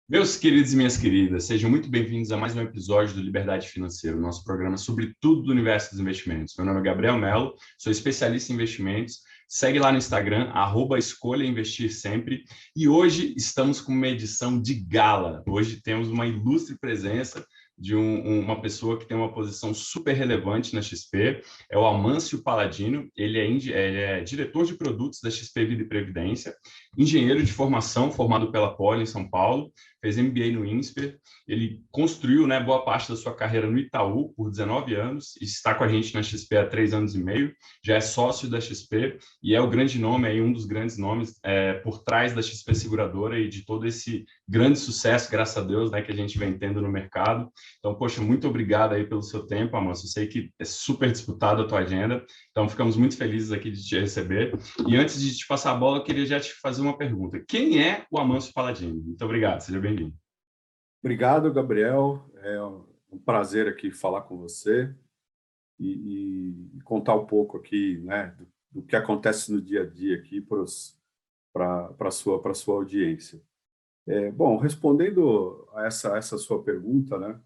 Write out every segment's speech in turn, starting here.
Meus queridos e minhas queridas, sejam muito bem-vindos a mais um episódio do Liberdade Financeira, nosso programa sobre tudo do universo dos investimentos. Meu nome é Gabriel Mello, sou especialista em investimentos. Segue lá no Instagram, @escolha investir sempre. E hoje estamos com uma edição de gala. Hoje temos uma ilustre presença de uma pessoa que tem uma posição super relevante na XP, é o Amâncio Paladino. Ele é diretor de produtos da XP Vida e Previdência, engenheiro de formação, formado pela Poli em São Paulo, fez MBA no INSPER. Ele construiu, né, boa parte da sua carreira no Itaú por 19 anos, e está com a gente na XP há 3 anos e meio, já é sócio da XP e é o grande nome, aí, um dos grandes nomes por trás da XP Seguradora e de todo esse grande sucesso, graças a Deus, né, que a gente vem tendo no mercado. Então, poxa, muito obrigado aí pelo seu tempo, Amâncio. Eu sei que é super disputada a tua agenda, então ficamos muito felizes aqui de te receber. E antes de te passar a bola, eu queria já te fazer uma pergunta. Quem é o Amâncio Paladino? Muito obrigado, seja bem-vindo. Obrigado, Gabriel. É um prazer aqui falar com você e contar um pouco aqui, né, do que acontece no dia a dia aqui para a sua audiência. Bom, respondendo a essa sua pergunta, né,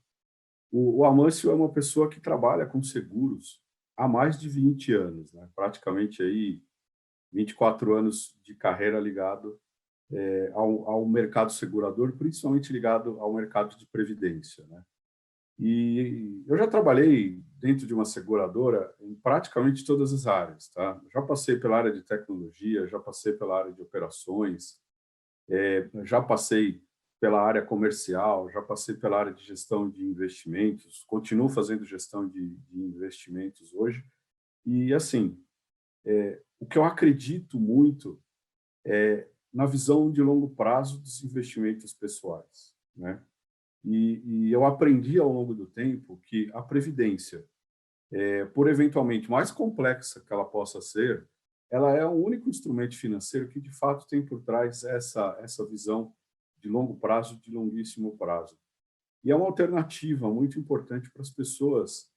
o Amâncio é uma pessoa que trabalha com seguros há mais de 20 anos, né, praticamente aí 24 anos de carreira ligado ao mercado segurador, principalmente ligado ao mercado de previdência, né? E eu já trabalhei dentro de uma seguradora em praticamente todas as áreas, tá? Já passei pela área de tecnologia, já passei pela área de operações, já passei pela área comercial, já passei pela área de gestão de investimentos, continuo fazendo gestão de investimentos hoje. E, assim, o que eu acredito muito na visão de longo prazo dos investimentos pessoais, né? E eu aprendi ao longo do tempo que a previdência, por eventualmente mais complexa que ela possa ser, ela é o único instrumento financeiro que de fato tem por trás essa visão de longo prazo, de longuíssimo prazo. E é uma alternativa muito importante para as pessoas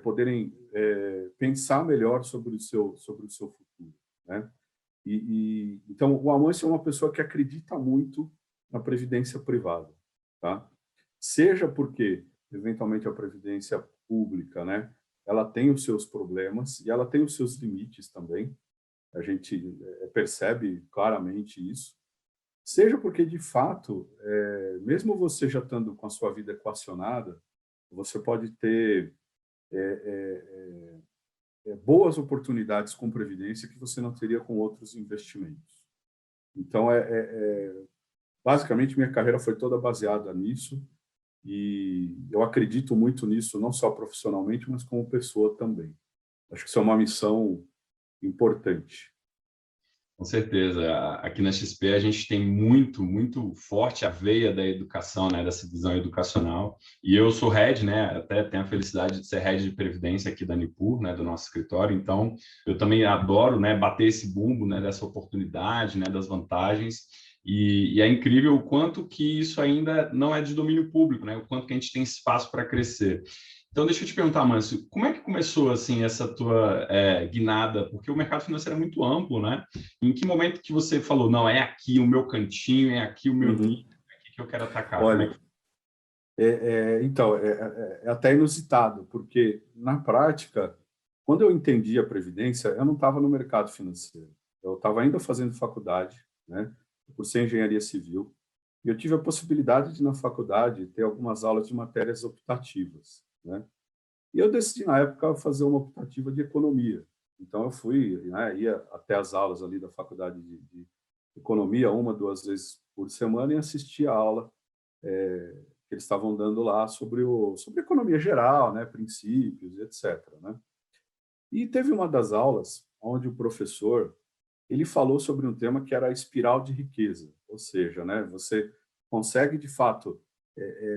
poderem pensar melhor sobre o seu futuro, né? Então, o Amâncio é uma pessoa que acredita muito na previdência privada, tá? Seja porque, eventualmente, a previdência pública, né, ela tem os seus problemas e ela tem os seus limites também, a gente percebe claramente isso. Seja porque, de fato, mesmo você já estando com a sua vida equacionada, você pode ter boas oportunidades com previdência que você não teria com outros investimentos. Então, basicamente, minha carreira foi toda baseada nisso e eu acredito muito nisso, não só profissionalmente, mas como pessoa também. Acho que isso é uma missão importante. Com certeza. Aqui na XP a gente tem muito forte a veia da educação, né, dessa visão educacional. E eu sou head, né, até tenho a felicidade de ser head de previdência aqui da Nipur, né, do nosso escritório. Então, eu também adoro, né, bater esse bumbo, né, dessa oportunidade, né, das vantagens. E é incrível o quanto que isso ainda não é de domínio público, né, o quanto que a gente tem espaço para crescer. Então, deixa eu te perguntar, Márcio, como é que começou assim essa tua guinada? Porque o mercado financeiro é muito amplo, né? Em que momento que você falou, não, é aqui o meu cantinho, é aqui o meu nicho, Uhum. é aqui que eu quero atacar? Como é Olha, que... então, é até inusitado, porque, na prática, quando eu entendi a Previdência, eu não estava no mercado financeiro. Eu estava ainda fazendo faculdade, né, por ser engenharia civil, e eu tive a possibilidade de, na faculdade, ter algumas aulas de matérias optativas, né? E eu decidi, na época, fazer uma optativa de economia. Então, eu fui, né, ia até as aulas ali da faculdade de economia, uma, duas vezes por semana, e assistia a aula que eles estavam dando lá sobre economia geral, né, princípios, etc., né? E teve uma das aulas onde o professor ele falou sobre um tema que era a espiral de riqueza, ou seja, né, você consegue de fato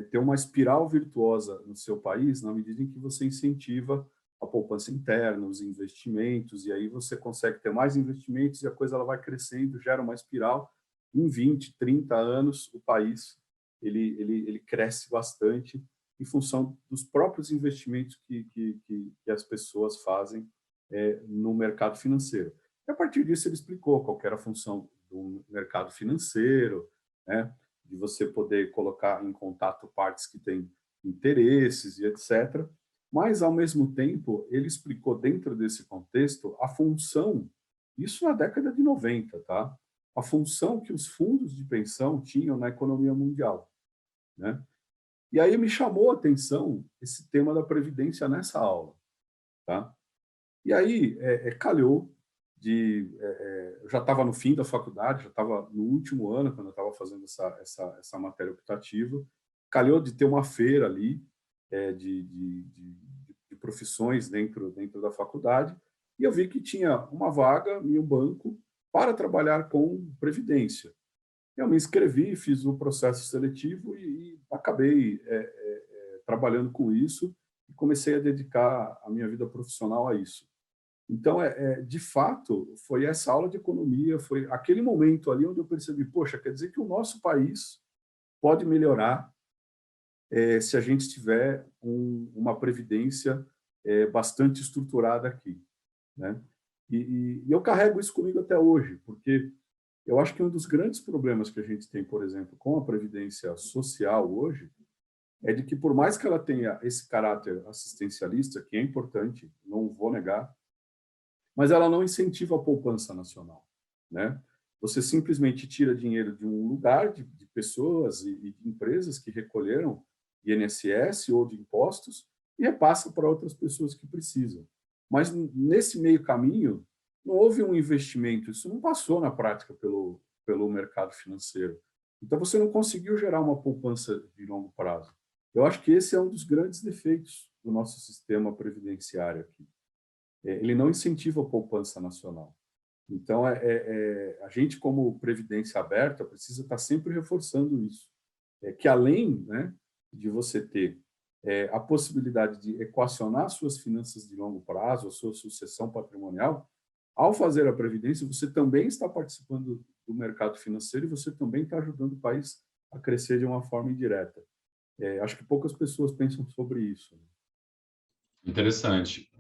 ter uma espiral virtuosa no seu país na medida em que você incentiva a poupança interna, os investimentos, e aí você consegue ter mais investimentos e a coisa ela vai crescendo, gera uma espiral. Em 20, 30 anos, o país ele cresce bastante em função dos próprios investimentos que as pessoas fazem no mercado financeiro. E a partir disso, ele explicou qual era a função do mercado financeiro, né? de você poder colocar em contato partes que têm interesses e etc. Mas, ao mesmo tempo, ele explicou dentro desse contexto a função, isso na década de 90, tá? A função que os fundos de pensão tinham na economia mundial, né? E aí me chamou a atenção esse tema da previdência nessa aula, tá? E aí calhou eu já estava no fim da faculdade, já estava no último ano quando eu estava fazendo essa matéria optativa, calhou de ter uma feira ali de profissões dentro da faculdade, e eu vi que tinha uma vaga em um banco para trabalhar com previdência. Eu me inscrevi, fiz o processo seletivo e acabei trabalhando com isso e comecei a dedicar a minha vida profissional a isso. Então, de fato, foi essa aula de economia, foi aquele momento ali onde eu percebi, poxa, quer dizer que o nosso país pode melhorar se a gente tiver uma previdência bastante estruturada aqui, né? E eu carrego isso comigo até hoje, porque eu acho que um dos grandes problemas que a gente tem, por exemplo, com a previdência social hoje, é de que, por mais que ela tenha esse caráter assistencialista, que é importante, não vou negar, mas ela não incentiva a poupança nacional, né? Você simplesmente tira dinheiro de um lugar, de pessoas e de empresas que recolheram INSS ou de impostos e repassa para outras pessoas que precisam. Mas nesse meio caminho, não houve um investimento, isso não passou na prática pelo mercado financeiro. Então, você não conseguiu gerar uma poupança de longo prazo. Eu acho que esse é um dos grandes defeitos do nosso sistema previdenciário aqui. Ele não incentiva a poupança nacional. Então, a gente, como Previdência Aberta, precisa estar sempre reforçando isso. Que além, né, de você ter a possibilidade de equacionar suas finanças de longo prazo, a sua sucessão patrimonial, ao fazer a Previdência, você também está participando do mercado financeiro e você também está ajudando o país a crescer de uma forma indireta. Acho que poucas pessoas pensam sobre isso. Interessante.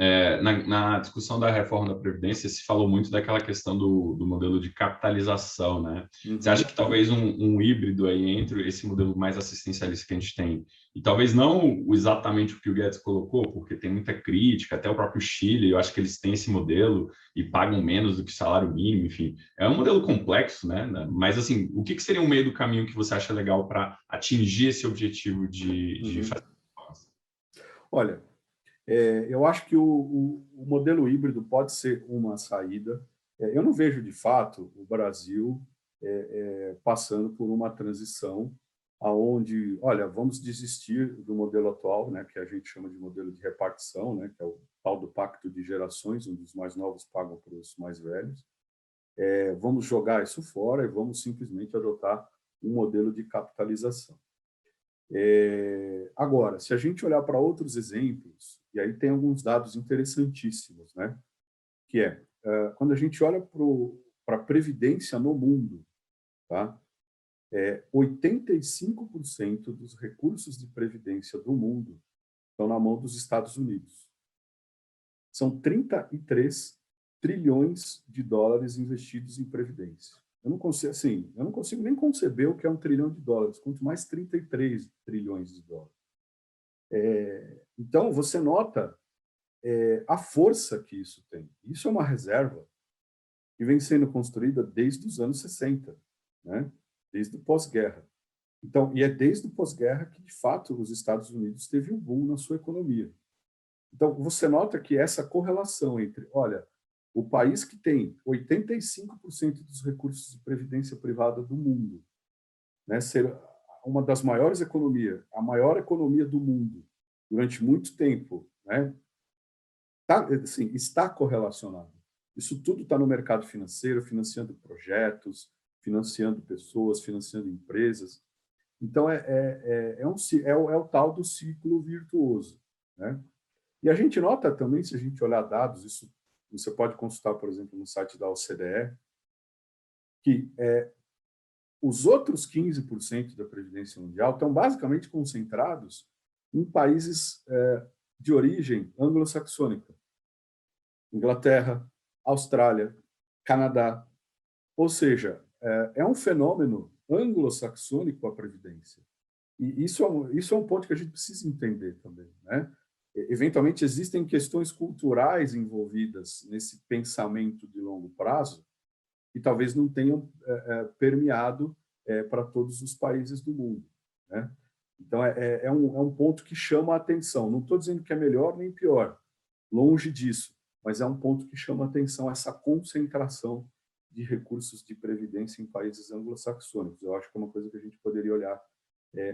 Na discussão da reforma da Previdência, se falou muito daquela questão do modelo de capitalização, né? Você acha que talvez um híbrido aí entre esse modelo mais assistencialista que a gente tem, e talvez não exatamente o que o Guedes colocou, porque tem muita crítica, até o próprio Chile, eu acho que eles têm esse modelo e pagam menos do que salário mínimo, enfim. É um modelo complexo, né? Mas, assim, o que seria um meio do caminho que você acha legal para atingir esse objetivo de fazer? Olha, eu acho que o modelo híbrido pode ser uma saída. Eu não vejo, de fato, o Brasil passando por uma transição aonde, olha, vamos desistir do modelo atual, né, que a gente chama de modelo de repartição, né, que é o tal do pacto de gerações, onde os mais novos pagam para os mais velhos. Vamos jogar isso fora e vamos simplesmente adotar um modelo de capitalização. Agora, se a gente olhar para outros exemplos, e aí tem alguns dados interessantíssimos, né? Que quando a gente olha para a previdência no mundo, tá? 85% dos recursos de previdência do mundo estão na mão dos Estados Unidos. São 33 trilhões de dólares investidos em previdência. Eu não consigo nem conceber o que é $1 trilhão, quanto mais 33 trilhões de dólares. Então, você nota a força que isso tem. Isso é uma reserva que vem sendo construída desde os anos 60, né? Desde o pós-guerra. Então, e é desde o pós-guerra que, de fato, os Estados Unidos teve um boom na sua economia. Então, você nota que essa correlação entre, olha, o país que tem 85% dos recursos de previdência privada do mundo, né, ser uma das maiores economias, a maior economia do mundo durante muito tempo, né, está correlacionado. Isso tudo está no mercado financeiro, financiando projetos, financiando pessoas, financiando empresas. Então, é o tal do ciclo virtuoso, né? E a gente nota também, se a gente olhar dados, isso você pode consultar, por exemplo, no site da OCDE, que os outros 15% da Previdência Mundial estão basicamente concentrados em países de origem anglo-saxônica. Inglaterra, Austrália, Canadá. Ou seja, é um fenômeno anglo-saxônico à previdência. E isso é um ponto que a gente precisa entender também, né? Eventualmente, existem questões culturais envolvidas nesse pensamento de longo prazo que talvez não tenham permeado para todos os países do mundo, né? Então, é um ponto que chama a atenção. Não estou dizendo que é melhor nem pior, longe disso, mas é um ponto que chama a atenção, essa concentração de recursos de previdência em países anglo-saxônicos. Eu acho que é uma coisa que a gente poderia olhar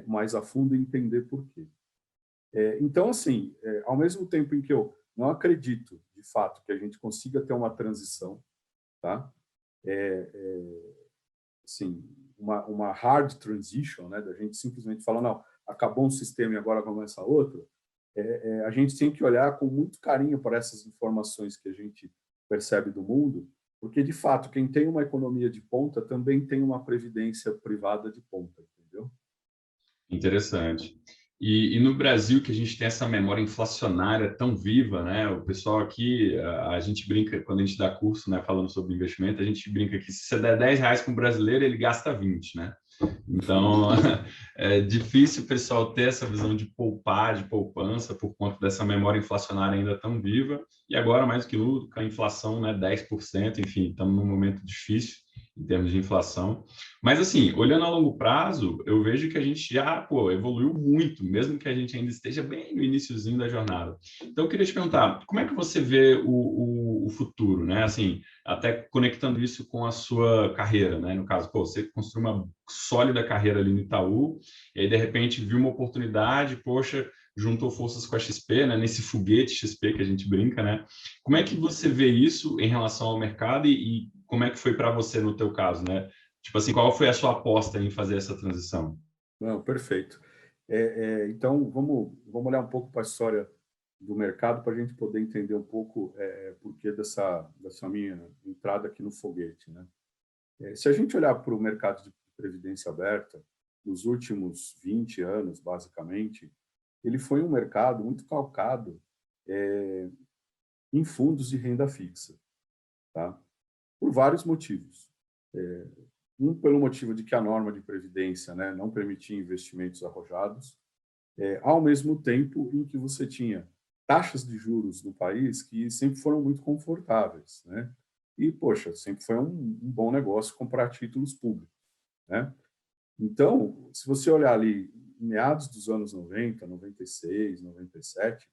mais a fundo e entender por quê. Então, assim, ao mesmo tempo em que eu não acredito, de fato, que a gente consiga ter uma transição, tá? Assim, uma hard transition, né? Da gente simplesmente falar, não, acabou um sistema e agora começa outro. A gente tem que olhar com muito carinho para essas informações que a gente percebe do mundo, porque, de fato, quem tem uma economia de ponta também tem uma previdência privada de ponta, entendeu? Interessante. E no Brasil, que a gente tem essa memória inflacionária tão viva, né? O pessoal aqui, a gente brinca, quando a gente dá curso, né, falando sobre investimento, a gente brinca que se você der R$ 10 para um brasileiro, ele gasta 20, né? Então, é difícil o pessoal ter essa visão de poupar, de poupança, por conta dessa memória inflacionária ainda tão viva. E agora, mais do que nunca, a inflação, né, 10%, enfim, estamos num momento difícil em termos de inflação. Mas, assim, olhando a longo prazo, eu vejo que a gente já, evoluiu muito, mesmo que a gente ainda esteja bem no iniciozinho da jornada. Então, eu queria te perguntar, como é que você vê o futuro, né? Assim, até conectando isso com a sua carreira, né? No caso, você construiu uma sólida carreira ali no Itaú, e aí, de repente, viu uma oportunidade, poxa, juntou forças com a XP, né? Nesse foguete XP que a gente brinca, né? Como é que você vê isso em relação ao mercado e como é que foi para você no teu caso, né? Tipo assim, qual foi a sua aposta em fazer essa transição? Não, perfeito. Então, vamos olhar um pouco para a história do mercado para a gente poder entender um pouco por que dessa minha entrada aqui no foguete, né? Se a gente olhar para o mercado de previdência aberta, nos últimos 20 anos, basicamente, ele foi um mercado muito calcado em fundos de renda fixa, tá? Por vários motivos. Pelo motivo de que a norma de previdência, né, não permitia investimentos arrojados, ao mesmo tempo em que você tinha taxas de juros no país que sempre foram muito confortáveis, né? E, poxa, sempre foi um bom negócio comprar títulos públicos, né? Então, se você olhar ali, em meados dos anos 90, 96, 97,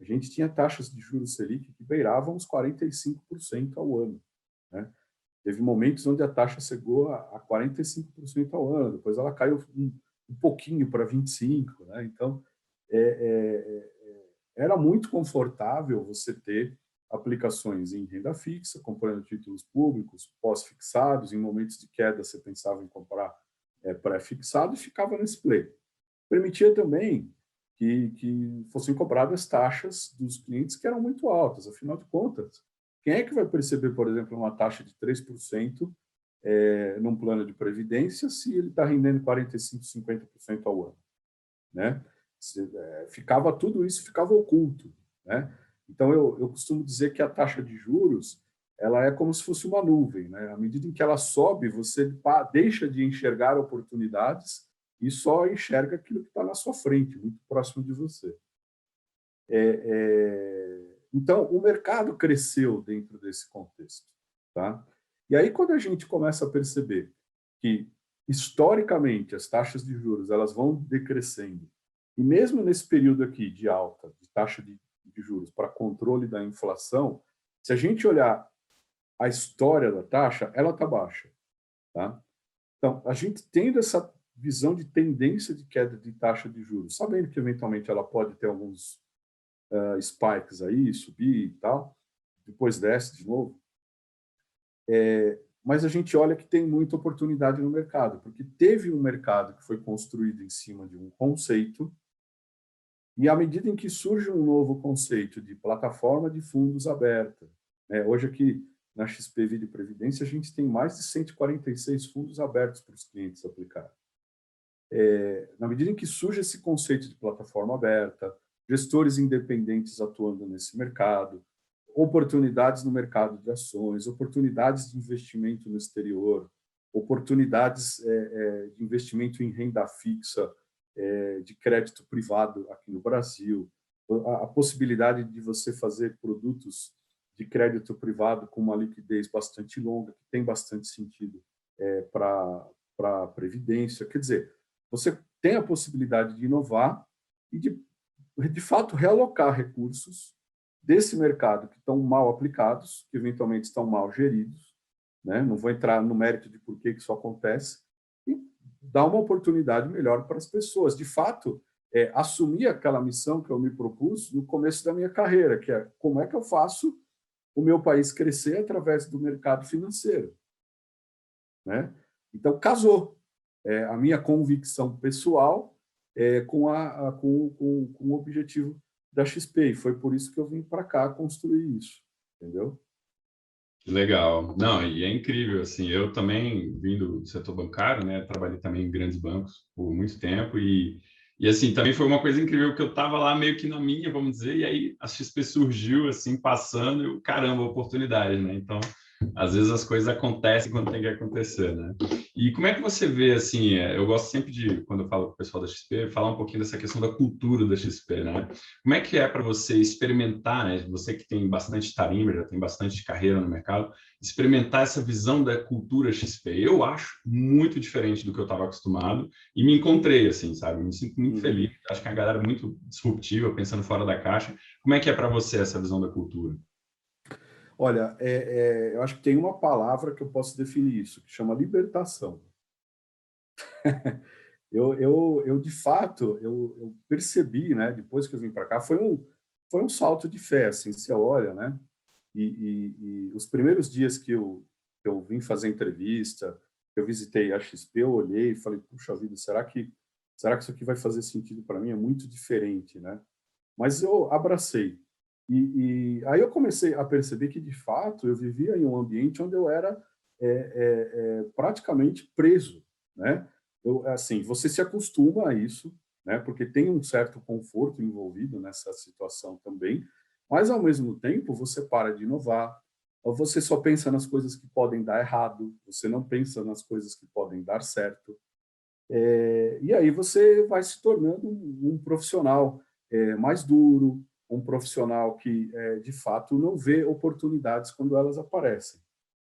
a gente tinha taxas de juros Selic que beiravam os 45% ao ano, né? Teve momentos onde a taxa chegou a 45% ao ano, depois ela caiu um pouquinho para 25%, né? Então, era muito confortável você ter aplicações em renda fixa, comprando títulos públicos, pós-fixados, em momentos de queda você pensava em comprar pré-fixado e ficava nesse play. Permitia também que fossem cobradas taxas dos clientes que eram muito altas, afinal de contas, quem é que vai perceber, por exemplo, uma taxa de 3% num plano de previdência se ele está rendendo 45%, 50% ao ano, né? Tudo isso ficava oculto, né? Então, eu costumo dizer que a taxa de juros ela é como se fosse uma nuvem, né? À medida em que ela sobe, você deixa de enxergar oportunidades e só enxerga aquilo que está na sua frente, muito próximo de você. Então, o mercado cresceu dentro desse contexto, tá? E aí, quando a gente começa a perceber que, historicamente, as taxas de juros elas vão decrescendo, e mesmo nesse período aqui de alta, de taxa de juros para controle da inflação, se a gente olhar a história da taxa, ela está baixa, tá? Então, a gente tendo essa visão de tendência de queda de taxa de juros, sabendo que, eventualmente, ela pode ter alguns spikes aí, subir e tal, depois desce de novo. Mas a gente olha que tem muita oportunidade no mercado, porque teve um mercado que foi construído em cima de um conceito, e à medida em que surge um novo conceito de plataforma de fundos aberta, né? Hoje aqui na XP Vida e Previdência a gente tem mais de 146 fundos abertos para os clientes aplicarem. Na medida em que surge esse conceito de plataforma aberta, gestores independentes atuando nesse mercado, oportunidades no mercado de ações, oportunidades de investimento no exterior, oportunidades de investimento em renda fixa, de crédito privado aqui no Brasil, a possibilidade de você fazer produtos de crédito privado com uma liquidez bastante longa, que tem bastante sentido para a Previdência. Quer dizer, você tem a possibilidade de inovar e de fato, realocar recursos desse mercado que estão mal aplicados, que eventualmente estão mal geridos, né? Não vou entrar no mérito de por que isso acontece, e dar uma oportunidade melhor para as pessoas. De fato, assumir aquela missão que eu me propus no começo da minha carreira, que é como é que eu faço o meu país crescer através do mercado financeiro, né? Então, casou a minha convicção pessoal com o objetivo da XP. E foi por isso que eu vim para cá construir isso, entendeu? Legal. Não, e é incrível, assim, eu também, vindo do setor bancário, né, trabalhei também em grandes bancos por muito tempo e assim, também foi uma coisa incrível que eu estava lá meio que na minha, vamos dizer, e aí a XP surgiu, assim, passando, e eu, caramba, oportunidade, né? Então, às vezes as coisas acontecem quando tem que acontecer, né? E como é que você vê, assim, eu gosto sempre de, quando eu falo com o pessoal da XP, falar um pouquinho dessa questão da cultura da XP, né? Como é que é para você experimentar, né? Você que tem bastante tarimba, já tem bastante carreira no mercado, experimentar essa visão da cultura XP. Eu acho muito diferente do que eu estava acostumado e me encontrei, assim, sabe? Me sinto muito feliz. Acho que a galera é muito disruptiva, pensando fora da caixa. Como é que é para você essa visão da cultura? Olha, eu acho que tem uma palavra que eu posso definir isso, que chama libertação. De fato, eu percebi, né, depois que eu vim para cá, foi um salto de fé, assim, você olha, né? E os primeiros dias que eu vim fazer entrevista, eu visitei a XP, eu olhei e falei, puxa vida, será que isso aqui vai fazer sentido para mim? É muito diferente, né? Mas eu abracei. Aí eu comecei a perceber que, de fato, eu vivia em um ambiente onde eu era praticamente preso, né? Assim, você se acostuma a isso, né? Porque tem um certo conforto envolvido nessa situação também, mas, ao mesmo tempo, você para de inovar, você só pensa nas coisas que podem dar errado, você não pensa nas coisas que podem dar certo. E aí você vai se tornando um profissional mais duro, um profissional que, de fato, não vê oportunidades quando elas aparecem.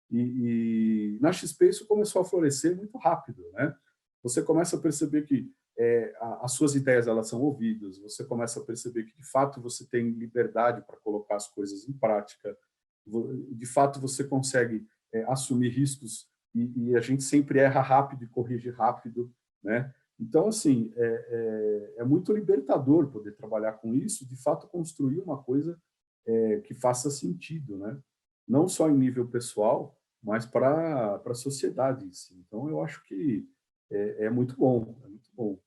E na XP isso começou a florescer muito rápido, né? Você começa a perceber que as suas ideias elas são ouvidas, você começa a perceber que, de fato, você tem liberdade para colocar as coisas em prática, de fato, você consegue assumir riscos e a gente sempre erra rápido e corrige rápido, né? Então, assim, é muito libertador poder trabalhar com isso, de fato, construir uma coisa que faça sentido, né? Não só em nível pessoal, mas para a sociedade em si. Então, eu acho que é muito bom, é muito bom.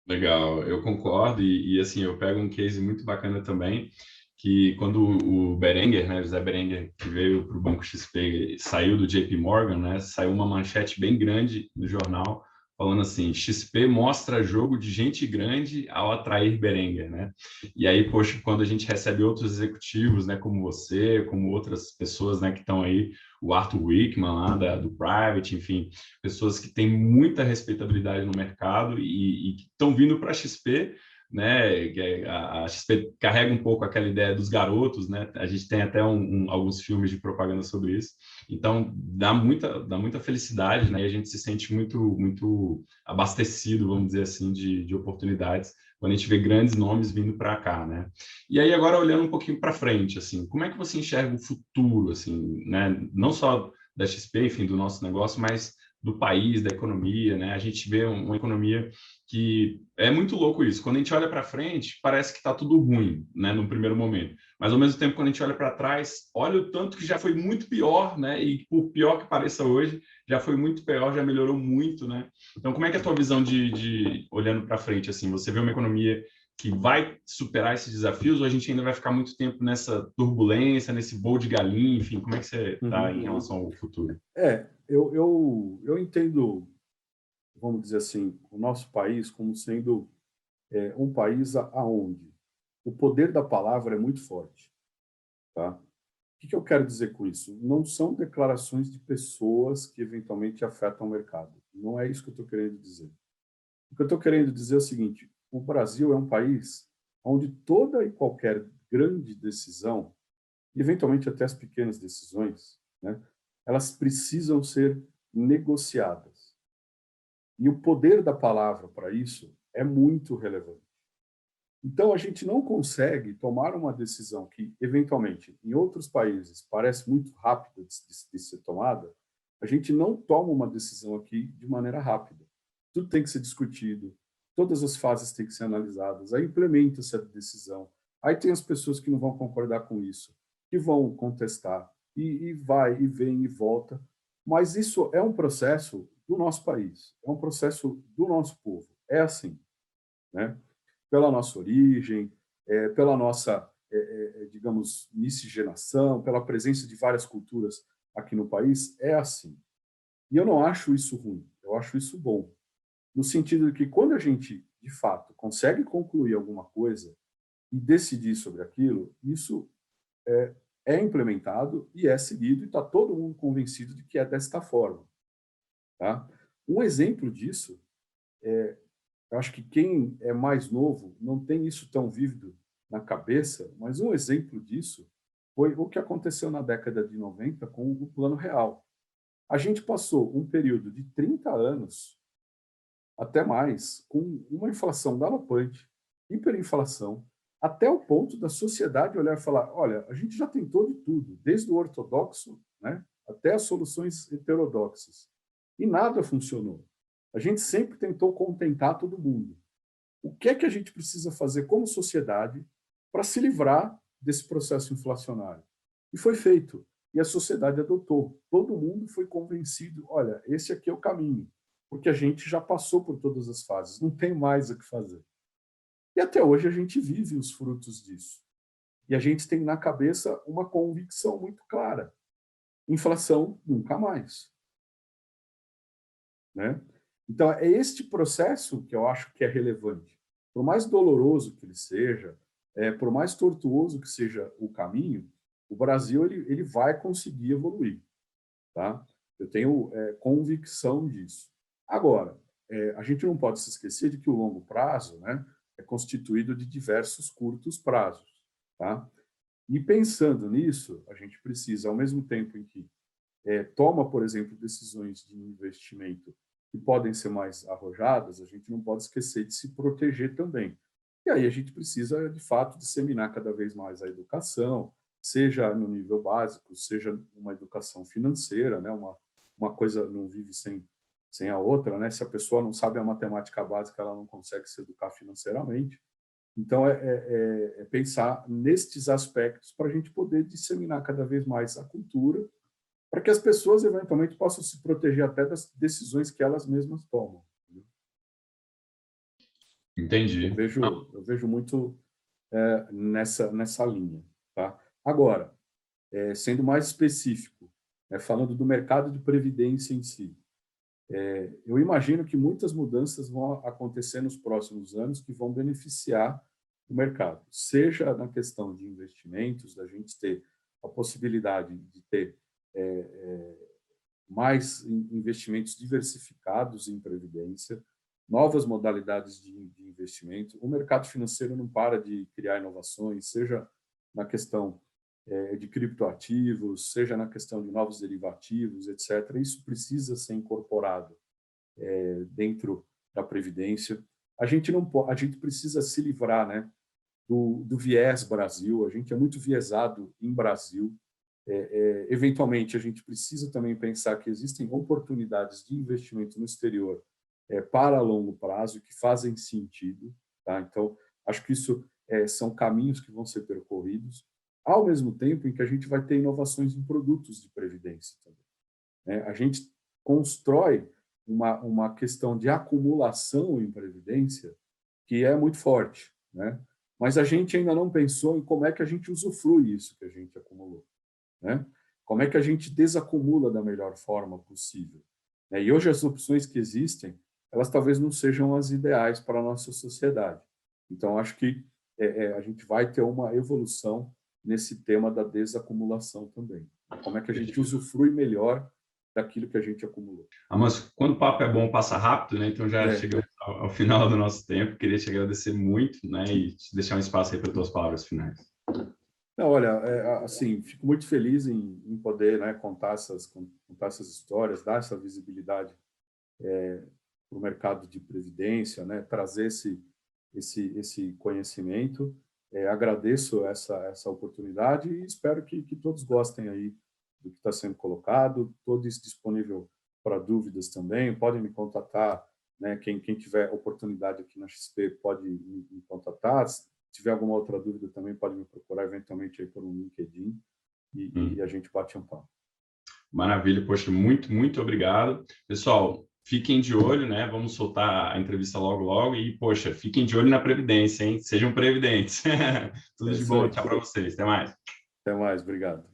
Legal, eu concordo assim, eu pego um case muito bacana também, que quando o Berenguer, né, José Berenguer, que veio para o Banco XP, saiu do JP Morgan, né, saiu uma manchete bem grande no jornal, falando assim, XP mostra jogo de gente grande ao atrair Berenguer, né? E aí, poxa, quando a gente recebe outros executivos, né, como você, como outras pessoas, né, que estão aí, o Arthur Wickman lá do Private, enfim, pessoas que têm muita respeitabilidade no mercado e que estão vindo para a XP, né? A XP carrega um pouco aquela ideia dos garotos, né? A gente tem até alguns filmes de propaganda sobre isso. Então dá muita felicidade, né? E a gente se sente muito abastecido, vamos dizer assim, de oportunidades quando a gente vê grandes nomes vindo para cá, né? E aí agora olhando um pouquinho para frente, assim, como é que você enxerga o futuro, assim, né? Não só da XP, enfim, do nosso negócio, mas do país, da economia, né? A gente vê uma economia que é muito louco isso. Quando a gente olha para frente, parece que está tudo ruim, né, no primeiro momento. Mas ao mesmo tempo, quando a gente olha para trás, olha o tanto que já foi muito pior, né? E por pior que pareça hoje, já foi muito pior, já melhorou muito, né? Então, como é que é a tua visão de olhando para frente, assim? Você vê uma economia que vai superar esses desafios ou a gente ainda vai ficar muito tempo nessa turbulência, nesse voo de galinha, enfim, como é que você está em relação ao futuro? Eu entendo, vamos dizer assim, o nosso país como sendo um país aonde o poder da palavra é muito forte, tá? que eu quero dizer com isso? Não são declarações de pessoas que eventualmente afetam o mercado. Não é isso que eu estou querendo dizer. O que eu estou querendo dizer é o seguinte: o Brasil é um país onde toda e qualquer grande decisão, e eventualmente até as pequenas decisões, né, elas precisam ser negociadas. E o poder da palavra para isso é muito relevante. Então, a gente não consegue tomar uma decisão que, eventualmente, em outros países, parece muito rápida de ser tomada. A gente não toma uma decisão aqui de maneira rápida. Tudo tem que ser discutido, todas as fases têm que ser analisadas, aí implementa essa decisão. Aí tem as pessoas que não vão concordar com isso, que vão contestar, e vai, e vem, e volta. Mas isso é um processo do nosso país, é um processo do nosso povo. É assim, né? Pela nossa origem, pela nossa, digamos, miscigenação, pela presença de várias culturas aqui no país, é assim. E eu não acho isso ruim, eu acho isso bom. No sentido de que quando a gente, de fato, consegue concluir alguma coisa e decidir sobre aquilo, isso é implementado e é seguido e está todo mundo convencido de que é desta forma. Tá? Um exemplo disso eu acho que quem é mais novo não tem isso tão vívido na cabeça, mas um exemplo disso foi o que aconteceu na década de 90 com o Plano Real. A gente passou um período de 30 anos, até mais, com uma inflação galopante, hiperinflação, até o ponto da sociedade olhar e falar: olha, a gente já tentou de tudo, desde o ortodoxo, né, até as soluções heterodoxas, e nada funcionou. A gente sempre tentou contentar todo mundo. O que é que a gente precisa fazer como sociedade para se livrar desse processo inflacionário? E foi feito. E a sociedade adotou. Todo mundo foi convencido: olha, esse aqui é o caminho, porque a gente já passou por todas as fases, não tem mais o que fazer. E até hoje a gente vive os frutos disso. E a gente tem na cabeça uma convicção muito clara: inflação nunca mais. Né? Então, é este processo que eu acho que é relevante. Por mais doloroso que ele seja, por mais tortuoso que seja o caminho, o Brasil ele vai conseguir evoluir. Tá? Eu tenho convicção disso. Agora, a gente não pode se esquecer de que o longo prazo, né, é constituído de diversos curtos prazos. Tá? E pensando nisso, a gente precisa, ao mesmo tempo em que toma, por exemplo, decisões de investimento que podem ser mais arrojadas, a gente não pode esquecer de se proteger também. E aí a gente precisa, de fato, disseminar cada vez mais a educação, seja no nível básico, seja uma educação financeira, né? Uma coisa não vive sem a outra, né? Se a pessoa não sabe a matemática básica, ela não consegue se educar financeiramente. Então, é pensar nestes aspectos para a gente poder disseminar cada vez mais a cultura, para que as pessoas, eventualmente, possam se proteger até das decisões que elas mesmas tomam. Entendi. Eu vejo muito nessa linha. Tá? Agora, sendo mais específico, falando do mercado de previdência em si, eu imagino que muitas mudanças vão acontecer nos próximos anos que vão beneficiar o mercado, seja na questão de investimentos, da gente ter a possibilidade de ter mais investimentos diversificados em previdência, novas modalidades de investimento. O mercado financeiro não para de criar inovações, seja na questão de criptoativos, seja na questão de novos derivativos, etc. Isso precisa ser incorporado dentro da previdência. A gente precisa se livrar, né, do viés Brasil. A gente é muito viesado em Brasil. Eventualmente, a gente precisa também pensar que existem oportunidades de investimento no exterior para longo prazo que fazem sentido. Tá? Então, acho que isso são caminhos que vão ser percorridos, ao mesmo tempo em que a gente vai ter inovações em produtos de previdência também. Né? A gente constrói uma questão de acumulação em previdência que é muito forte, né? Mas a gente ainda não pensou em como é que a gente usufrui isso que a gente acumulou. Né? Como é que a gente desacumula da melhor forma possível? E hoje as opções que existem, elas talvez não sejam as ideais para a nossa sociedade. Então, acho que a gente vai ter uma evolução nesse tema da desacumulação também. Como é que a gente usufrui melhor daquilo que a gente acumulou. Mas quando o papo é bom, passa rápido, né? Então já chegamos ao final do nosso tempo. Queria te agradecer muito, né? E te deixar um espaço aí para as tuas palavras finais. Não, olha, assim, fico muito feliz em poder, né, contar essas histórias, dar essa visibilidade para o mercado de previdência, né, trazer esse conhecimento. Agradeço essa oportunidade e espero que todos gostem aí do que está sendo colocado. Estou disponível para dúvidas também. Podem me contatar, né? Quem tiver oportunidade aqui na XP pode me contatar. Se tiver alguma outra dúvida também pode me procurar eventualmente aí por um LinkedIn e a gente bate um papo. Maravilha, poxa, muito obrigado. Pessoal, fiquem de olho, né? Vamos soltar a entrevista logo e, poxa, fiquem de olho na Previdência, hein? Sejam previdentes. Tudo de bom, tchau para vocês, até mais. Até mais, obrigado.